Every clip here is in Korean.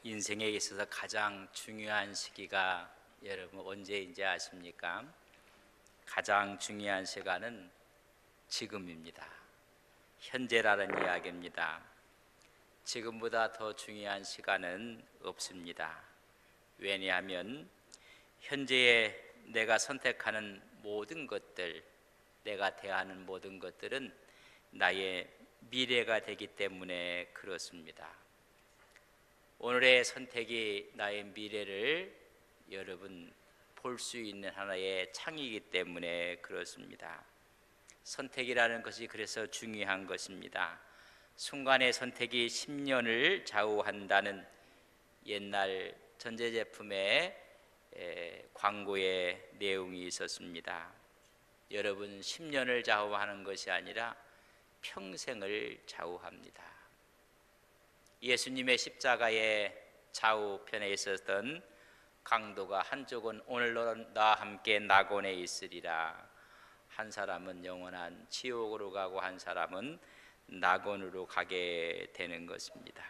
인생에 있어서 가장 중요한 시기가 여러분 언제인지 아십니까? 가장 중요한 시간은 지금입니다. 현재라는 이야기입니다. 지금보다 더 중요한 시간은 없습니다. 왜냐하면 현재에 내가 선택하는 모든 것들, 내가 대하는 모든 것들은 나의 미래가 되기 때문에 그렇습니다. 오늘의 선택이 나의 미래를 여러분 볼 수 있는 하나의 창이기 때문에 그렇습니다. 선택이라는 것이 그래서 중요한 것입니다. 순간의 선택이 10년을 좌우한다는 옛날 전자제품의 광고의 내용이 있었습니다. 여러분 10년을 좌우하는 것이 아니라 평생을 좌우합니다. 예수님의 십자가의 좌우편에 있었던 강도가 한쪽은 오늘로 나와 함께 낙원에 있으리라, 한 사람은 영원한 지옥으로 가고 한 사람은 낙원으로 가게 되는 것입니다.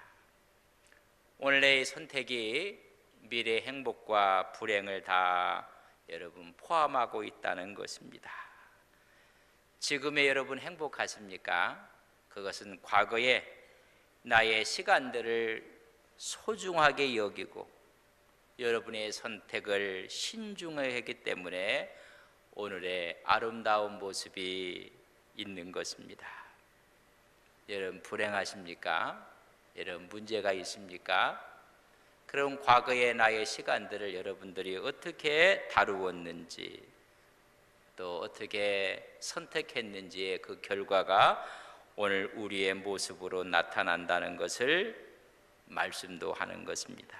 오늘의 선택이 미래 행복과 불행을 다 여러분 포함하고 있다는 것입니다. 지금의 여러분 행복하십니까? 그것은 과거에 나의 시간들을 소중하게 여기고 여러분의 선택을 신중하게 했기 때문에 오늘의 아름다운 모습이 있는 것입니다. 여러분 불행하십니까? 여러분 문제가 있습니까? 그럼 과거의 나의 시간들을 여러분들이 어떻게 다루었는지, 또 어떻게 선택했는지의 그 결과가 오늘 우리의 모습으로 나타난다는 것을 말씀도 하는 것입니다.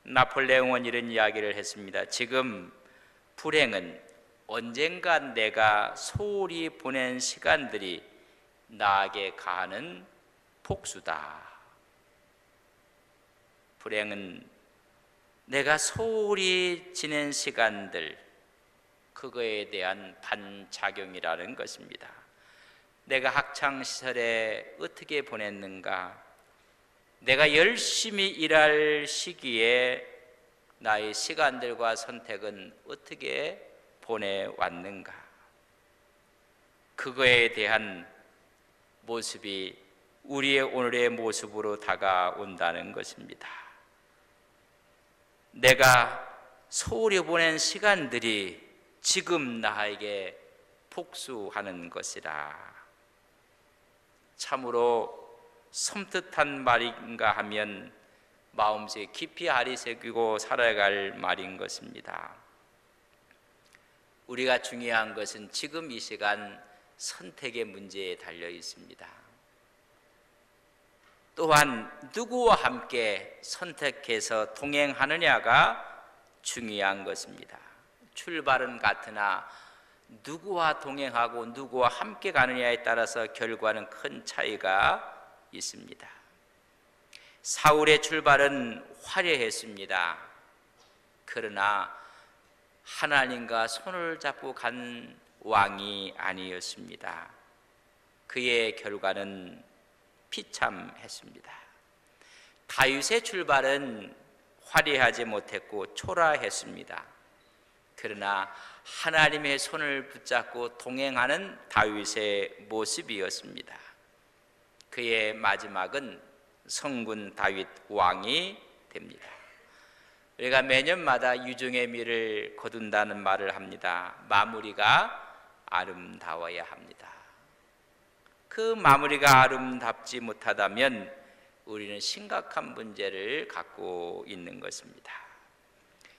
나폴레옹은 이런 이야기를 했습니다. 지금 불행은 언젠가 내가 소홀히 보낸 시간들이 나에게 가하는 복수다. 불행은 내가 소홀히 지낸 시간들, 그거에 대한 반작용이라는 것입니다. 내가 학창시절에 어떻게 보냈는가, 내가 열심히 일할 시기에 나의 시간들과 선택은 어떻게 보내왔는가, 그거에 대한 모습이 우리의 오늘의 모습으로 다가온다는 것입니다. 내가 소홀히 보낸 시간들이 지금 나에게 복수하는 것이라. 참으로 섬뜩한 말인가 하면 마음속에 깊이 아리새기고 살아갈 말인 것입니다. 우리가 중요한 것은 지금 이 시간 선택의 문제에 달려 있습니다. 또한 누구와 함께 선택해서 동행하느냐가 중요한 것입니다. 출발은 같으나 누구와 동행하고 누구와 함께 가느냐에 따라서 결과는 큰 차이가 있습니다. 사울의 출발은 화려했습니다. 그러나 하나님과 손을 잡고 간 왕이 아니었습니다. 그의 결과는 비참했습니다. 다윗의 출발은 화려하지 못했고 초라했습니다. 그러나 하나님의 손을 붙잡고 동행하는 다윗의 모습이었습니다. 그의 마지막은 성군 다윗 왕이 됩니다. 우리가 매년마다 유종의 미를 거둔다는 말을 합니다. 마무리가 아름다워야 합니다. 그 마무리가 아름답지 못하다면 우리는 심각한 문제를 갖고 있는 것입니다.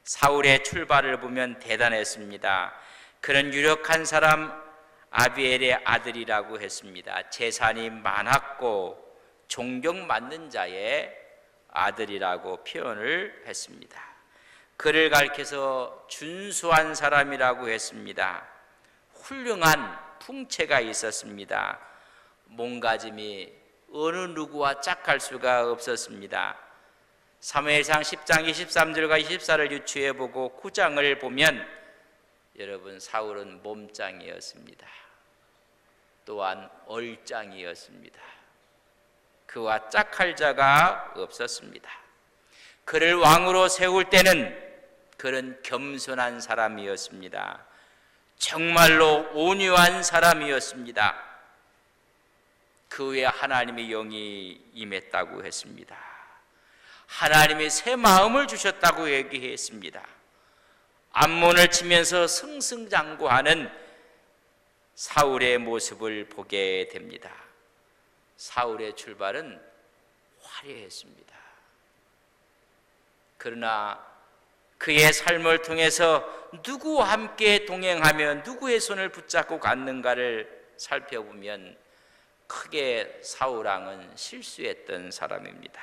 사울의 출발을 보면 대단했습니다. 그는 유력한 사람 아비엘의 아들이라고 했습니다. 재산이 많았고 존경받는 자의 아들이라고 표현을 했습니다. 그를 가리켜서 준수한 사람이라고 했습니다. 훌륭한 풍채가 있었습니다. 몸가짐이 어느 누구와 짝할 수가 없었습니다. 사무엘상 10장 23절과 24를 유추해보고 9장을 보면 여러분 사울은 몸짱이었습니다. 또한 얼짱이었습니다. 그와 짝할 자가 없었습니다. 그를 왕으로 세울 때는 그는 겸손한 사람이었습니다. 정말로 온유한 사람이었습니다. 그 후에 하나님의 영이 임했다고 했습니다. 하나님이 새 마음을 주셨다고 얘기했습니다. 암몬을 치면서 승승장구하는 사울의 모습을 보게 됩니다. 사울의 출발은 화려했습니다. 그러나 그의 삶을 통해서 누구와 함께 동행하며 누구의 손을 붙잡고 갔는가를 살펴보면 크게 사울왕은 실수했던 사람입니다.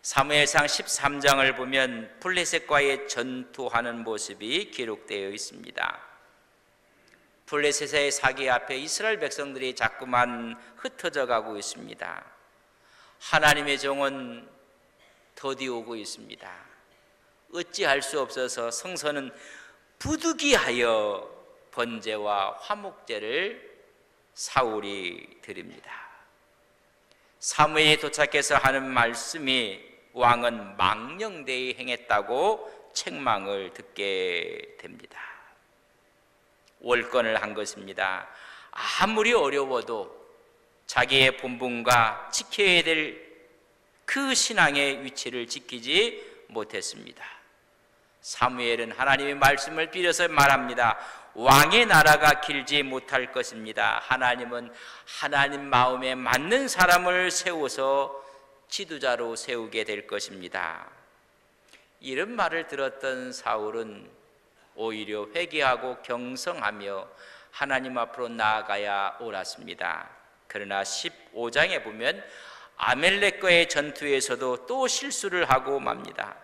사무엘상 13장을 보면 블레셋과의 전투하는 모습이 기록되어 있습니다. 블레셋의 사기 앞에 이스라엘 백성들이 자꾸만 흩어져 가고 있습니다. 하나님의 종은 더디오고 있습니다. 어찌할 수 없어서 성서는 부득이하여 번제와 화목제를 사울이 드립니다. 사무엘이 도착해서 하는 말씀이 왕은 망령되이 행했다고 책망을 듣게 됩니다. 월권을 한 것입니다. 아무리 어려워도 자기의 본분과 지켜야 될 그 신앙의 위치를 지키지 못했습니다. 사무엘은 하나님의 말씀을 빌어서 말합니다. 왕의 나라가 길지 못할 것입니다. 하나님은 하나님 마음에 맞는 사람을 세워서 지도자로 세우게 될 것입니다. 이런 말을 들었던 사울은 오히려 회개하고 경성하며 하나님 앞으로 나아가야 옳았습니다. 그러나 15장에 보면 아멜렉과의 전투에서도 또 실수를 하고 맙니다.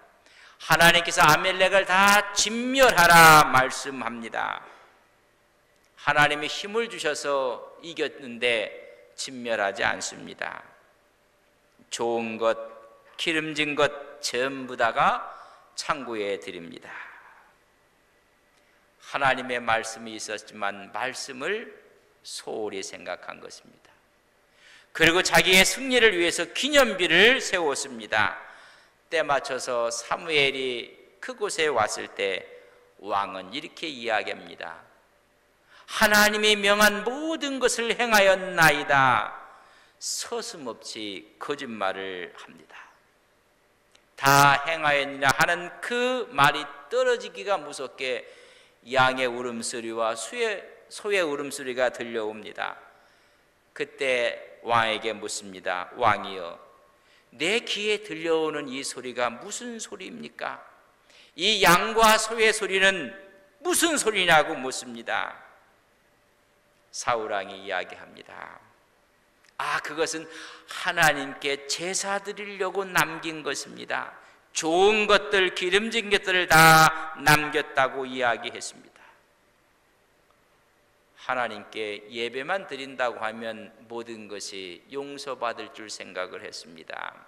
하나님께서 아멜렉을 다 진멸하라 말씀합니다. 하나님이 힘을 주셔서 이겼는데 진멸하지 않습니다. 좋은 것, 기름진 것 전부 다가 창고에 드립니다. 하나님의 말씀이 있었지만 말씀을 소홀히 생각한 것입니다. 그리고 자기의 승리를 위해서 기념비를 세웠습니다. 때 맞춰서 사무엘이 그곳에 왔을 때 왕은 이렇게 이야기합니다. 하나님이 명한 모든 것을 행하였나이다. 서슴없이 거짓말을 합니다. 다 행하였느냐 하는 그 말이 떨어지기가 무섭게 양의 울음소리와 소의 울음소리가 들려옵니다. 그때 왕에게 묻습니다. 왕이여, 내 귀에 들려오는 이 소리가 무슨 소리입니까? 이 양과 소의 소리는 무슨 소리냐고 묻습니다. 사울왕이 이야기합니다. 그것은 하나님께 제사 드리려고 남긴 것입니다. 좋은 것들, 기름진 것들을 다 남겼다고 이야기했습니다. 하나님께 예배만 드린다고 하면 모든 것이 용서받을 줄 생각을 했습니다.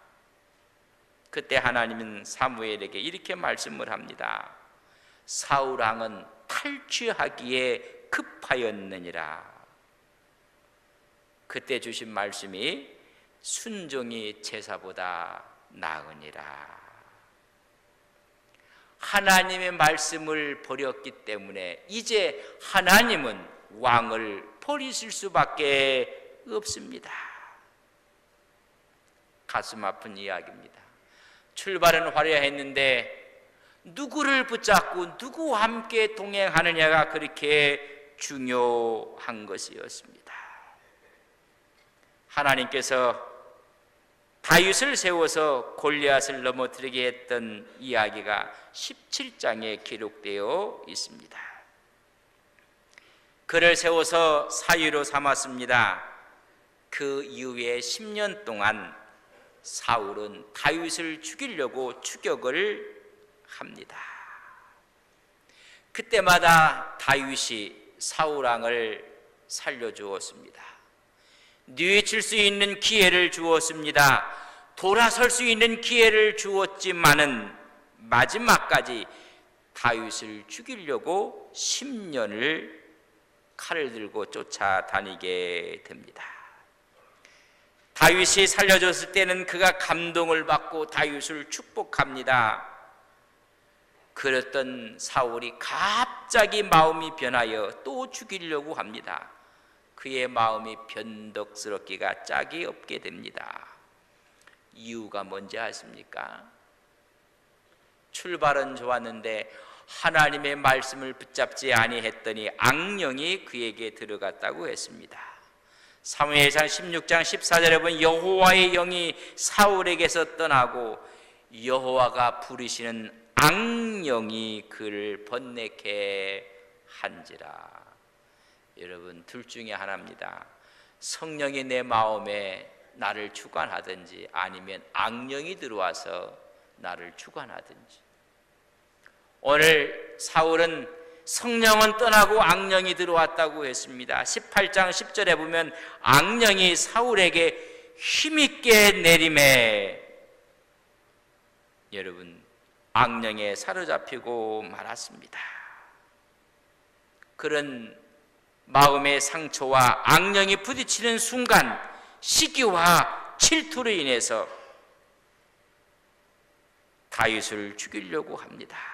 그때 하나님은 사무엘에게 이렇게 말씀을 합니다. 사울왕은 탈취하기에 급하였느니라. 그때 주신 말씀이 순종이 제사보다 나으니라. 하나님의 말씀을 버렸기 때문에 이제 하나님은 왕을 버리실 수밖에 없습니다. 가슴 아픈 이야기입니다. 출발은 화려했는데 누구를 붙잡고 누구와 함께 동행하느냐가 그렇게 중요한 것이었습니다. 하나님께서 다윗을 세워서 골리앗을 넘어뜨리게 했던 이야기가 17장에 기록되어 있습니다. 그를 세워서 사위로 삼았습니다. 그 이후에 10년 동안 사울은 다윗을 죽이려고 추격을 합니다. 그때마다 다윗이 사울왕을 살려주었습니다. 뉘우칠 수 있는 기회를 주었습니다. 돌아설 수 있는 기회를 주었지만은 마지막까지 다윗을 죽이려고 10년을 칼을 들고 쫓아다니게 됩니다. 다윗이 살려줬을 때는 그가 감동을 받고 다윗을 축복합니다. 그랬던 사울이 갑자기 마음이 변하여 또 죽이려고 합니다. 그의 마음이 변덕스럽기가 짝이 없게 됩니다. 이유가 뭔지 아십니까? 출발은 좋았는데 하나님의 말씀을 붙잡지 아니했더니 악령이 그에게 들어갔다고 했습니다. 사무엘상 16장 14절에 보면 여호와의 영이 사울에게서 떠나고 여호와가 부르시는 악령이 그를 번뇌케 한지라. 여러분, 둘 중에 하나입니다. 성령이 내 마음에 나를 주관하든지 아니면 악령이 들어와서 나를 주관하든지. 오늘 사울은 성령은 떠나고 악령이 들어왔다고 했습니다. 18장 10절에 보면 악령이 사울에게 힘있게 내림에 여러분 악령에 사로잡히고 말았습니다. 그런 마음의 상처와 악령이 부딪히는 순간 시기와 질투로 인해서 다윗을 죽이려고 합니다.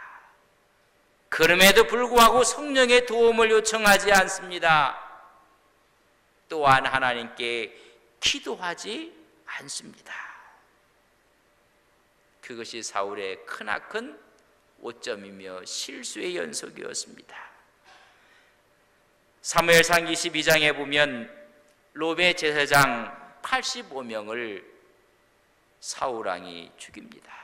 그럼에도 불구하고 성령의 도움을 요청하지 않습니다. 또한 하나님께 기도하지 않습니다. 그것이 사울의 크나큰 오점이며 실수의 연속이었습니다. 사무엘상 22장에 보면 롭의 제사장 85명을 사울왕이 죽입니다.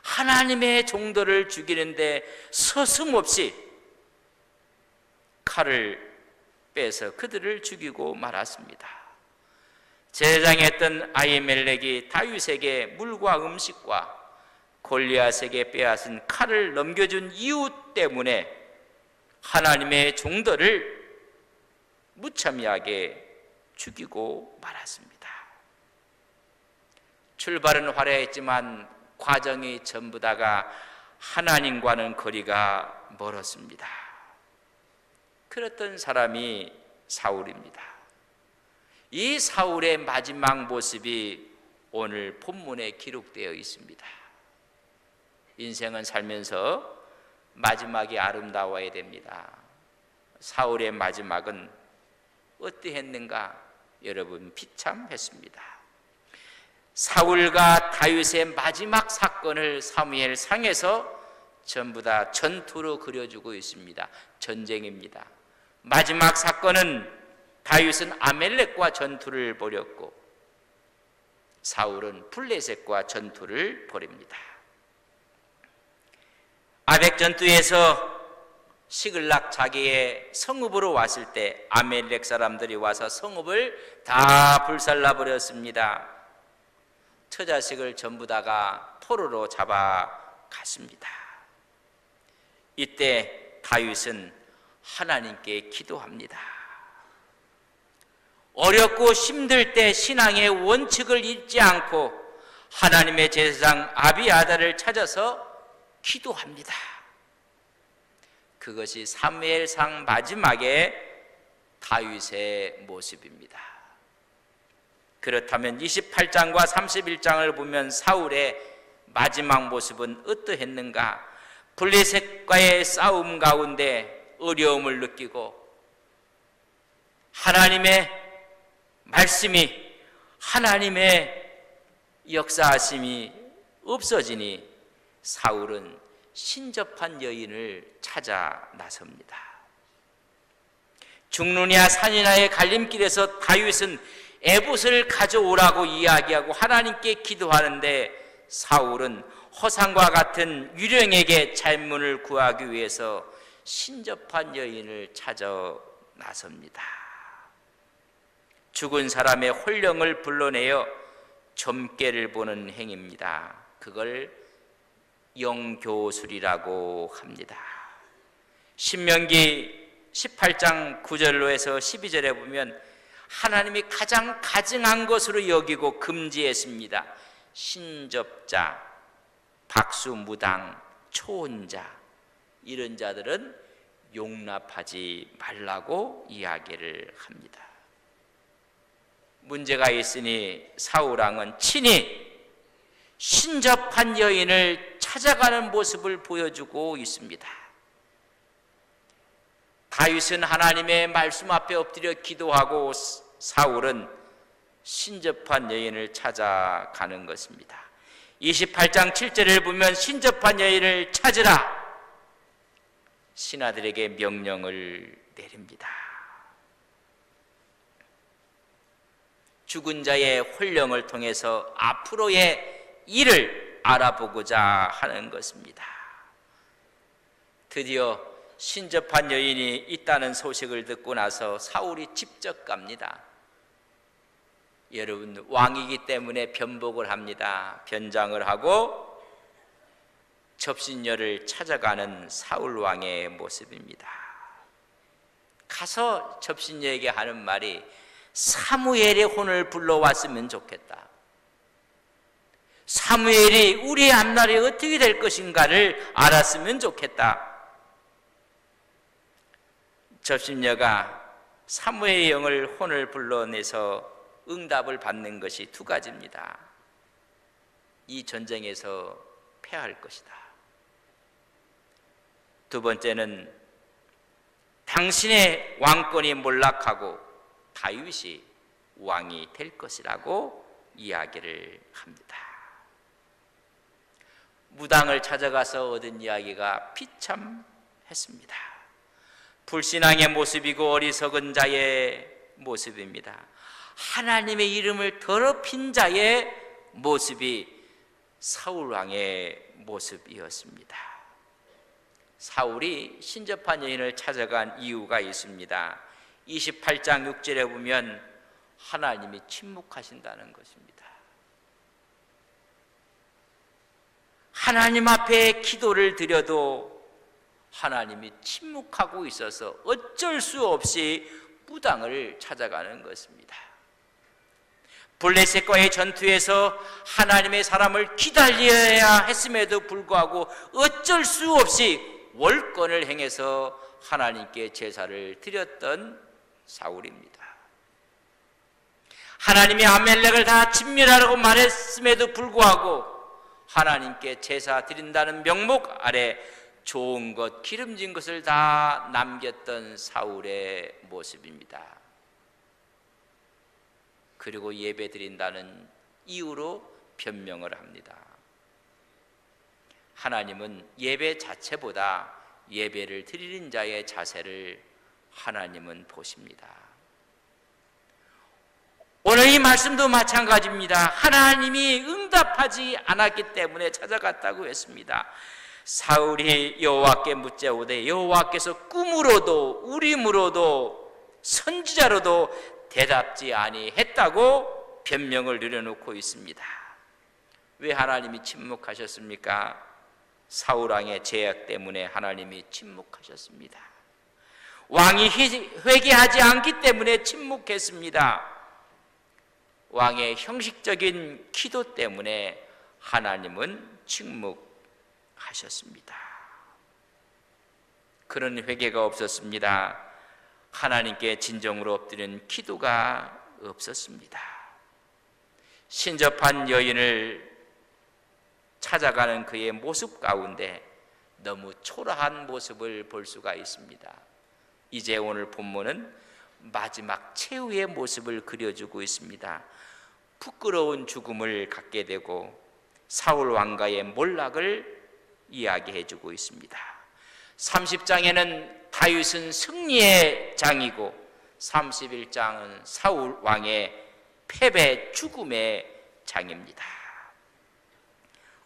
하나님의 종들을 죽이는데 서슴없이 칼을 빼서 그들을 죽이고 말았습니다. 제사장에 있던 아히멜렉이 다윗에게 물과 음식과 골리앗에게 빼앗은 칼을 넘겨준 이유 때문에 하나님의 종들을 무참하게 죽이고 말았습니다. 출발은 화려했지만 과정이 전부 다가 하나님과는 거리가 멀었습니다. 그랬던 사람이 사울입니다. 이 사울의 마지막 모습이 오늘 본문에 기록되어 있습니다. 인생은 살면서 마지막이 아름다워야 됩니다. 사울의 마지막은 어떠했는가? 여러분, 비참했습니다. 사울과 다윗의 마지막 사건을 사무엘상에서 전부 다 전투로 그려주고 있습니다. 전쟁입니다. 마지막 사건은 다윗은 아멜렉과 전투를 벌였고 사울은 블레셋과 전투를 벌입니다. 아벡 전투에서 시글락 자기의 성읍으로 왔을 때 아멜렉 사람들이 와서 성읍을 다 불살라 버렸습니다. 처자식을 전부 다가 포로로 잡아갔습니다. 이때 다윗은 하나님께 기도합니다. 어렵고 힘들 때 신앙의 원칙을 잊지 않고 하나님의 제사장 아비아달을 찾아서 기도합니다. 그것이 사무엘상 마지막에 다윗의 모습입니다. 그렇다면 28장과 31장을 보면 사울의 마지막 모습은 어떠했는가? 블레셋과의 싸움 가운데 어려움을 느끼고 하나님의 말씀이, 하나님의 역사하심이 없어지니 사울은 신접한 여인을 찾아 나섭니다. 죽느냐 사느냐의 갈림길에서 다윗은 에봇을 가져오라고 이야기하고 하나님께 기도하는데 사울은 허상과 같은 유령에게 잘문을 구하기 위해서 신접한 여인을 찾아 나섭니다. 죽은 사람의 혼령을 불러내어 점괘를 보는 행위입니다. 그걸 영교술이라고 합니다. 신명기 18장 9절로 해서 12절에 보면 하나님이 가장 가증한 것으로 여기고 금지했습니다. 신접자, 박수무당, 초혼자, 이런 자들은 용납하지 말라고 이야기를 합니다. 문제가 있으니 사울왕은 친히 신접한 여인을 찾아가는 모습을 보여주고 있습니다. 다윗은 하나님의 말씀 앞에 엎드려 기도하고 사울은 신접한 여인을 찾아가는 것입니다. 28장 7절을 보면 신접한 여인을 찾으라 신하들에게 명령을 내립니다. 죽은 자의 혼령을 통해서 앞으로의 일을 알아보고자 하는 것입니다. 드디어 신접한 여인이 있다는 소식을 듣고 나서 사울이 직접 갑니다. 여러분, 왕이기 때문에 변복을 합니다. 변장을 하고 접신녀를 찾아가는 사울 왕의 모습입니다. 가서 접신녀에게 하는 말이 사무엘의 혼을 불러왔으면 좋겠다. 사무엘이 우리의 앞날이 어떻게 될 것인가를 알았으면 좋겠다. 접신녀가 사무엘의 영을 혼을 불러내서 응답을 받는 것이 두 가지입니다. 이 전쟁에서 패할 것이다. 두 번째는 당신의 왕권이 몰락하고 다윗이 왕이 될 것이라고 이야기를 합니다. 무당을 찾아가서 얻은 이야기가 비참했습니다. 불신앙의 모습이고 어리석은 자의 모습입니다. 하나님의 이름을 더럽힌 자의 모습이 사울 왕의 모습이었습니다. 사울이 신접한 여인을 찾아간 이유가 있습니다. 28장 6절에 보면 하나님이 침묵하신다는 것입니다. 하나님 앞에 기도를 드려도 하나님이 침묵하고 있어서 어쩔 수 없이 무당을 찾아가는 것입니다. 블레셋과의 전투에서 하나님의 사람을 기다려야 했음에도 불구하고 어쩔 수 없이 월권을 행해서 하나님께 제사를 드렸던 사울입니다. 하나님이 아멜렉을 다 진멸하라고 말했음에도 불구하고 하나님께 제사 드린다는 명목 아래 좋은 것, 기름진 것을 다 남겼던 사울의 모습입니다. 그리고 예배 드린다는 이유로 변명을 합니다. 하나님은 예배 자체보다 예배를 드리는 자의 자세를 하나님은 보십니다. 오늘 이 말씀도 마찬가지입니다. 하나님이 응답하지 않았기 때문에 찾아갔다고 했습니다. 사울이 여호와께 묻자오되 여호와께서 꿈으로도 우림으로도 선지자로도 대답지 아니했다고 변명을 내려놓고 있습니다. 왜 하나님이 침묵하셨습니까? 사울 왕의 죄악 때문에 하나님이 침묵하셨습니다. 왕이 회개하지 않기 때문에 침묵했습니다. 왕의 형식적인 기도 때문에 하나님은 침묵하셨습니다. 그런 회개가 없었습니다. 하나님께 진정으로 엎드리는 기도가 없었습니다. 신접한 여인을 찾아가는 그의 모습 가운데 너무 초라한 모습을 볼 수가 있습니다. 이제 오늘 본문은 마지막 최후의 모습을 그려주고 있습니다. 부끄러운 죽음을 갖게 되고 사울 왕가의 몰락을 이야기해 주고 있습니다. 30장에는 다윗은 승리의 장이고 31장은 사울 왕의 패배 죽음의 장입니다.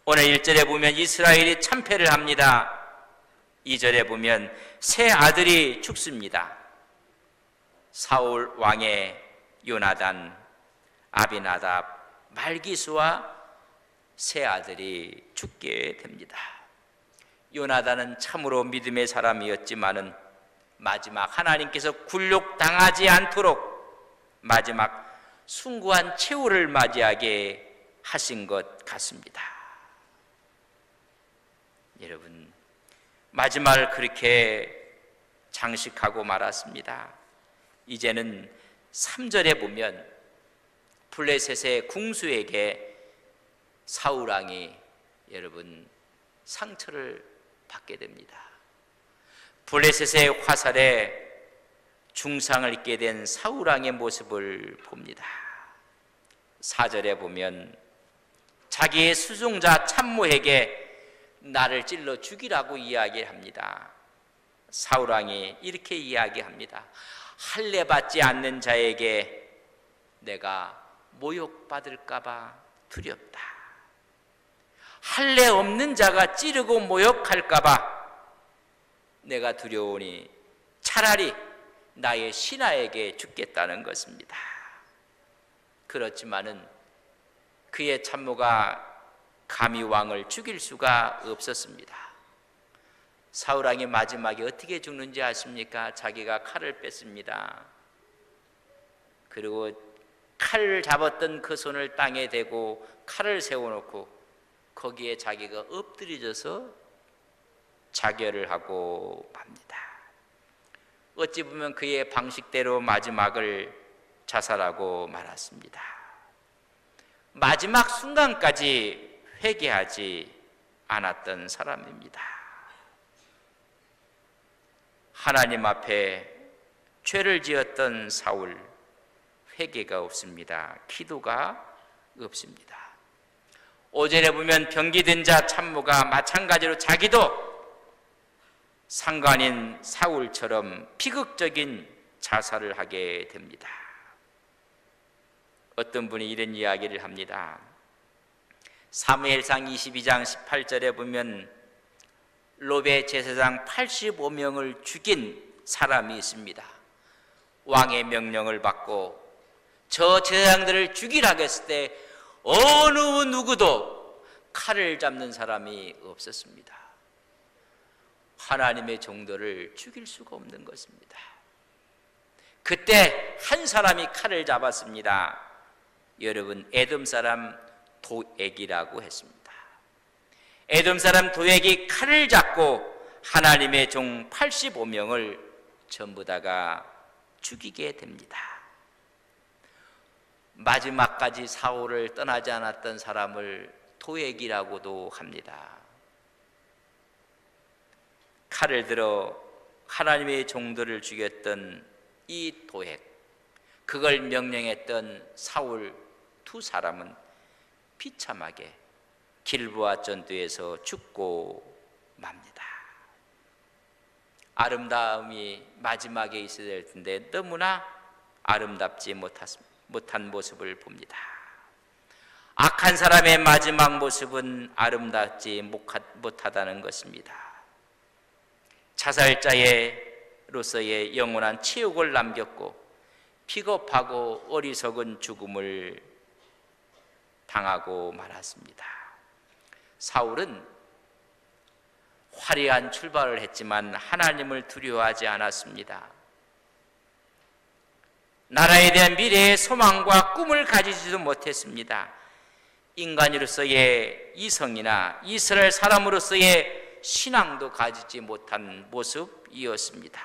오늘 1절에 보면 이스라엘이 참패를 합니다. 2절에 보면 세 아들이 죽습니다. 사울 왕의 요나단, 아비나답, 말기수와 세 아들이 죽게 됩니다. 요나단은 참으로 믿음의 사람이었지만은 마지막 하나님께서 굴욕당하지 않도록 마지막 숭고한 최후를 맞이하게 하신 것 같습니다. 여러분, 마지막을 그렇게 장식하고 말았습니다. 이제는 3절에 보면 블레셋의 궁수에게 사울 왕이 여러분 상처를 받게 됩니다. 블레셋의 화살에 중상을 입게 된 사울 왕의 모습을 봅니다. 4절에 보면 자기의 수종자 참모에게 나를 찔러 죽이라고 이야기합니다. 사울 왕이 이렇게 이야기합니다. 할례 받지 않는 자에게 내가 모욕받을까 봐 두렵다. 할례 없는 자가 찌르고 모욕할까 봐 내가 두려우니 차라리 나의 신하에게 죽겠다는 것입니다. 그렇지만은 그의 참모가 감히 왕을 죽일 수가 없었습니다. 사울 왕이 마지막에 어떻게 죽는지 아십니까? 자기가 칼을 뺐습니다. 그리고 칼을 잡았던 그 손을 땅에 대고 칼을 세워놓고 거기에 자기가 엎드려져서 자결을 하고 맙니다. 어찌 보면 그의 방식대로 마지막을 자살하고 말았습니다. 마지막 순간까지 회개하지 않았던 사람입니다. 하나님 앞에 죄를 지었던 사울, 회개가 없습니다. 기도가 없습니다. 5절에 보면 병기든 자 참모가 마찬가지로 자기도 상관인 사울처럼 비극적인 자살을 하게 됩니다. 어떤 분이 이런 이야기를 합니다. 사무엘상 22장 18절에 보면 롭의 제사장 85명을 죽인 사람이 있습니다. 왕의 명령을 받고 저 제사장들을 죽이라고 했을 때 어느 누구도 칼을 잡는 사람이 없었습니다. 하나님의 종들을 죽일 수가 없는 것입니다. 그때 한 사람이 칼을 잡았습니다. 여러분, 에돔 사람 도액이라고 했습니다. 에돔 사람 도액이 칼을 잡고 하나님의 종 85명을 전부 다가 죽이게 됩니다. 마지막까지 사울을 떠나지 않았던 사람을 도액이라고도 합니다. 칼을 들어 하나님의 종들을 죽였던 이 도액, 그걸 명령했던 사울 두 사람은 비참하게 길보아 전투에서 죽고 맙니다. 아름다움이 마지막에 있어야 될 텐데 너무나 아름답지 못한 모습을 봅니다. 악한 사람의 마지막 모습은 아름답지 못하다는 것입니다. 자살자로서의 영원한 치욕을 남겼고 비겁하고 어리석은 죽음을 당하고 말았습니다. 사울은 화려한 출발을 했지만 하나님을 두려워하지 않았습니다. 나라에 대한 미래의 소망과 꿈을 가지지도 못했습니다. 인간으로서의 이성이나 이스라엘 사람으로서의 신앙도 가지지 못한 모습이었습니다.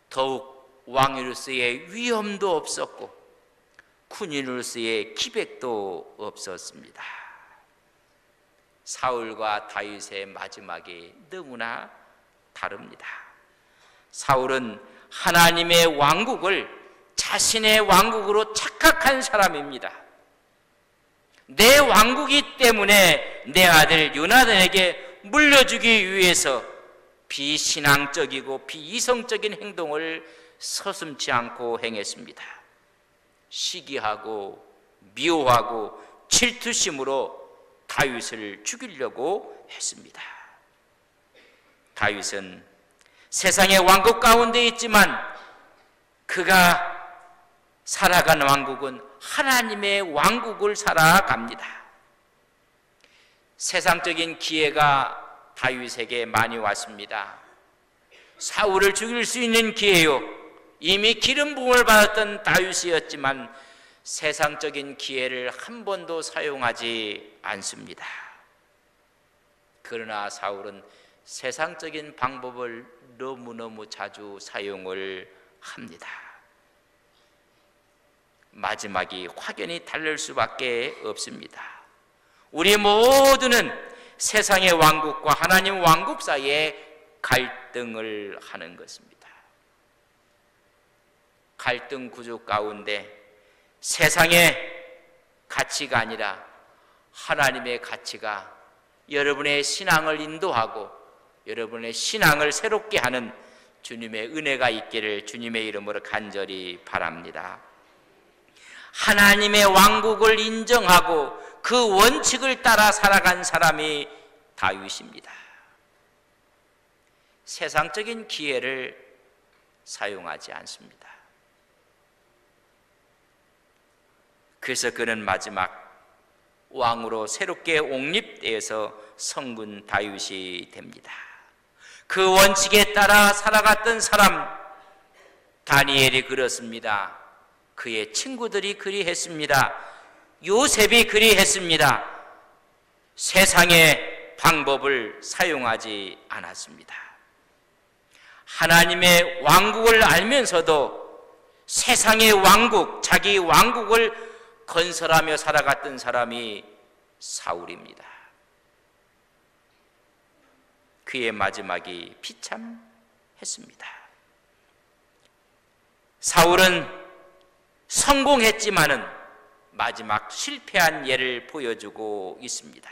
더욱 왕으로서의 위엄도 없었고 군인으로서의 기백도 없었습니다. 사울과 다윗의 마지막이 너무나 다릅니다. 사울은 하나님의 왕국을 자신의 왕국으로 착각한 사람입니다. 내 왕국이기 때문에 내 아들 요나단에게 물려주기 위해서 비신앙적이고 비이성적인 행동을 서슴지 않고 행했습니다. 시기하고 미워하고 질투심으로 다윗을 죽이려고 했습니다. 다윗은 세상의 왕국 가운데 있지만 그가 살아간 왕국은 하나님의 왕국을 살아갑니다. 세상적인 기회가 다윗에게 많이 왔습니다. 사울을 죽일 수 있는 기회요, 이미 기름 부음을 받았던 다윗이었지만 세상적인 기회를 한 번도 사용하지 않습니다. 그러나 사울은 세상적인 방법을 너무너무 자주 사용을 합니다. 마지막이 확연히 다를 수밖에 없습니다. 우리 모두는 세상의 왕국과 하나님 왕국 사이에 갈등을 하는 것입니다. 갈등 구조 가운데 세상의 가치가 아니라 하나님의 가치가 여러분의 신앙을 인도하고 여러분의 신앙을 새롭게 하는 주님의 은혜가 있기를 주님의 이름으로 간절히 바랍니다. 하나님의 왕국을 인정하고 그 원칙을 따라 살아간 사람이 다윗입니다. 세상적인 기회를 사용하지 않습니다. 그래서 그는 마지막 왕으로 새롭게 옹립되어서 성군 다윗이 됩니다. 그 원칙에 따라 살아갔던 사람, 다니엘이 그렇습니다. 그의 친구들이 그리했습니다. 요셉이 그리했습니다. 세상의 방법을 사용하지 않았습니다. 하나님의 왕국을 알면서도 세상의 왕국, 자기 왕국을 건설하며 살아갔던 사람이 사울입니다. 그의 마지막이 비참했습니다. 사울은 성공했지만은 마지막 실패한 예를 보여주고 있습니다.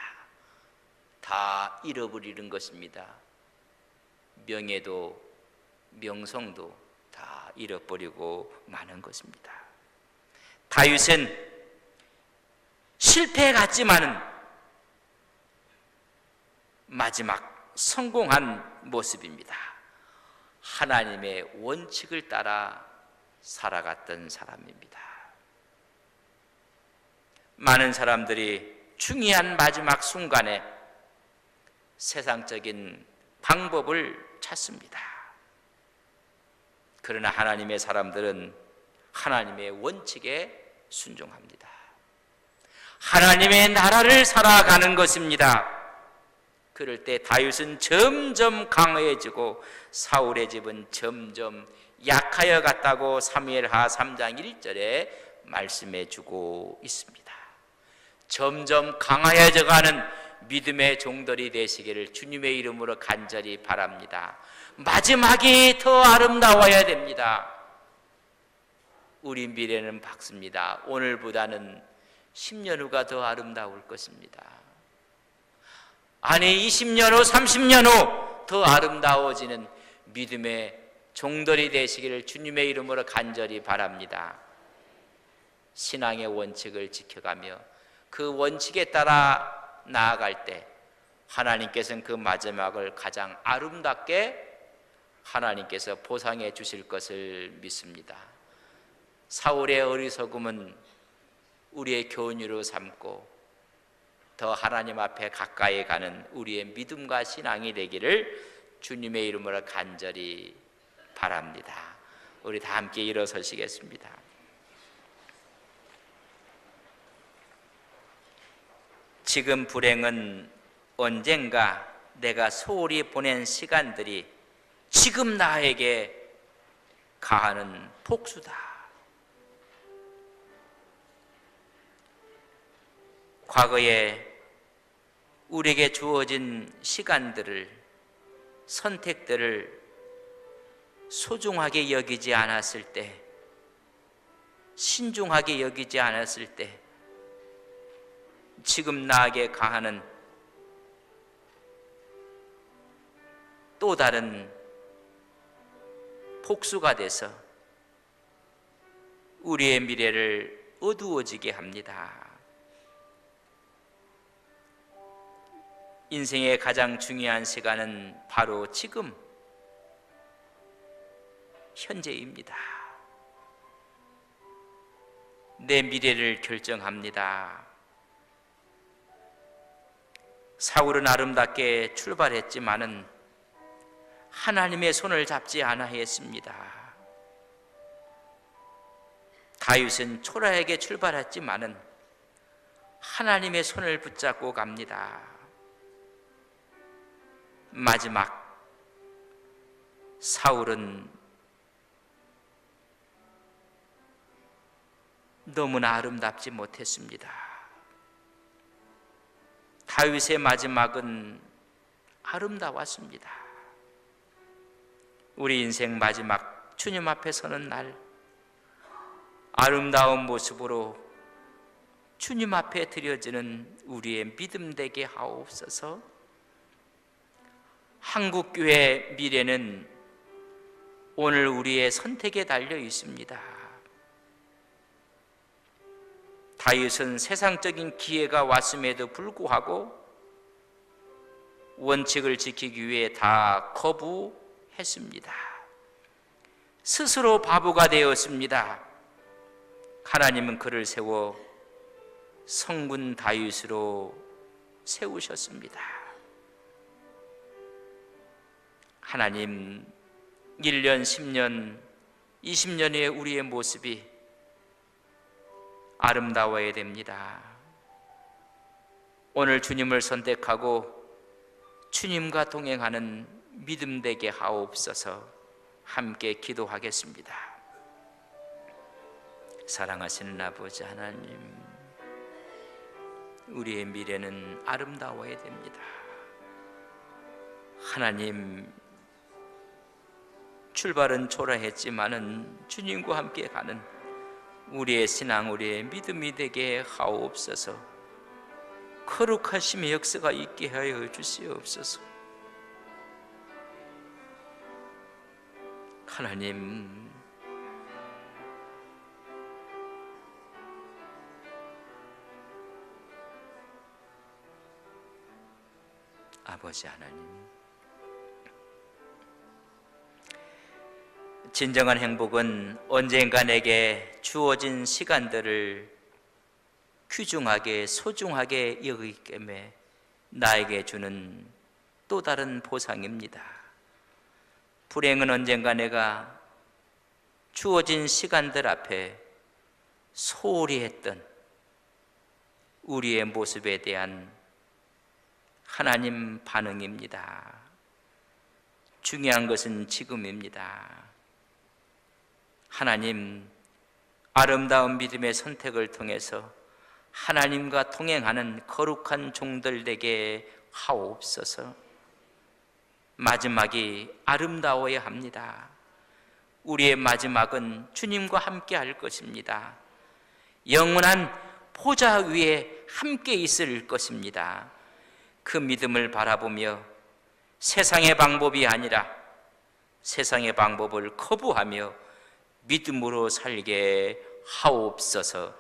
다 잃어버리는 것입니다. 명예도 명성도 다 잃어버리고 마는 것입니다. 다윗은 실패 같지만은 마지막 성공한 모습입니다. 하나님의 원칙을 따라 살아갔던 사람입니다. 많은 사람들이 중요한 마지막 순간에 세상적인 방법을 찾습니다. 그러나 하나님의 사람들은 하나님의 원칙에 순종합니다. 하나님의 나라를 살아가는 것입니다. 그럴 때 다윗은 점점 강해지고 사울의 집은 점점 약하여 갔다고 사무엘하 3장 1절에 말씀해 주고 있습니다. 점점 강하여져 가는 믿음의 종들이 되시기를 주님의 이름으로 간절히 바랍니다. 마지막이 더 아름다워야 됩니다. 우리 미래는 밝습니다. 오늘보다는 10년 후가 더 아름다울 것입니다. 아니 20년 후 30년 후 더 아름다워지는 믿음의 종들이 되시기를 주님의 이름으로 간절히 바랍니다. 신앙의 원칙을 지켜가며 그 원칙에 따라 나아갈 때 하나님께서는 그 마지막을 가장 아름답게 하나님께서 보상해 주실 것을 믿습니다. 사울의 어리석음은 우리의 교훈으로 삼고 더 하나님 앞에 가까이 가는 우리의 믿음과 신앙이 되기를 주님의 이름으로 간절히 바랍니다. 우리 다 함께 일어서시겠습니다. 지금 불행은 언젠가 내가 소홀히 보낸 시간들이 지금 나에게 가하는 복수다. 과거에 우리에게 주어진 시간들을, 선택들을 소중하게 여기지 않았을 때, 신중하게 여기지 않았을 때 지금 나에게 가하는 또 다른 복수가 돼서 우리의 미래를 어두워지게 합니다. 인생의 가장 중요한 시간은 바로 지금, 현재입니다. 내 미래를 결정합니다. 사울은 아름답게 출발했지만은 하나님의 손을 잡지 않아 했습니다. 다윗은 초라하게 출발했지만은 하나님의 손을 붙잡고 갑니다. 마지막 사울은 너무나 아름답지 못했습니다. 다윗의 마지막은 아름다웠습니다. 우리 인생 마지막 주님 앞에 서는 날 아름다운 모습으로 주님 앞에 드려지는 우리의 믿음 되게 하옵소서. 한국교회 미래는 오늘 우리의 선택에 달려 있습니다. 다윗은 세상적인 기회가 왔음에도 불구하고 원칙을 지키기 위해 다 거부했습니다. 스스로 바보가 되었습니다. 하나님은 그를 세워 성군 다윗으로 세우셨습니다. 하나님, 1년, 10년, 20년 후에 우리의 모습이 아름다워야 됩니다. 오늘 주님을 선택하고 주님과 동행하는 믿음 되게 하옵소서. 함께 기도하겠습니다. 사랑하시는 아버지 하나님, 우리의 미래는 아름다워야 됩니다. 하나님, 출발은 초라했지만은 주님과 함께 가는 우리의 신앙, 우리의 믿음이 되게 하옵소서. 거룩하심의 역사가 있게 하여 주시옵소서. 하나님, 아버지 하나님, 진정한 행복은 언젠가 내게 주어진 시간들을 귀중하게 소중하게 여기기 때문에 나에게 주는 또 다른 보상입니다. 불행은 언젠가 내가 주어진 시간들 앞에 소홀히 했던 우리의 모습에 대한 하나님 반응입니다. 중요한 것은 지금입니다. 하나님, 아름다운 믿음의 선택을 통해서 하나님과 동행하는 거룩한 종들 되게 하옵소서. 마지막이 아름다워야 합니다. 우리의 마지막은 주님과 함께 할 것입니다. 영원한 보좌 위에 함께 있을 것입니다. 그 믿음을 바라보며 세상의 방법이 아니라 세상의 방법을 거부하며 믿음으로 살게 하옵소서.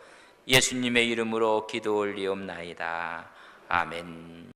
예수님의 이름으로 기도 올리옵나이다. 아멘.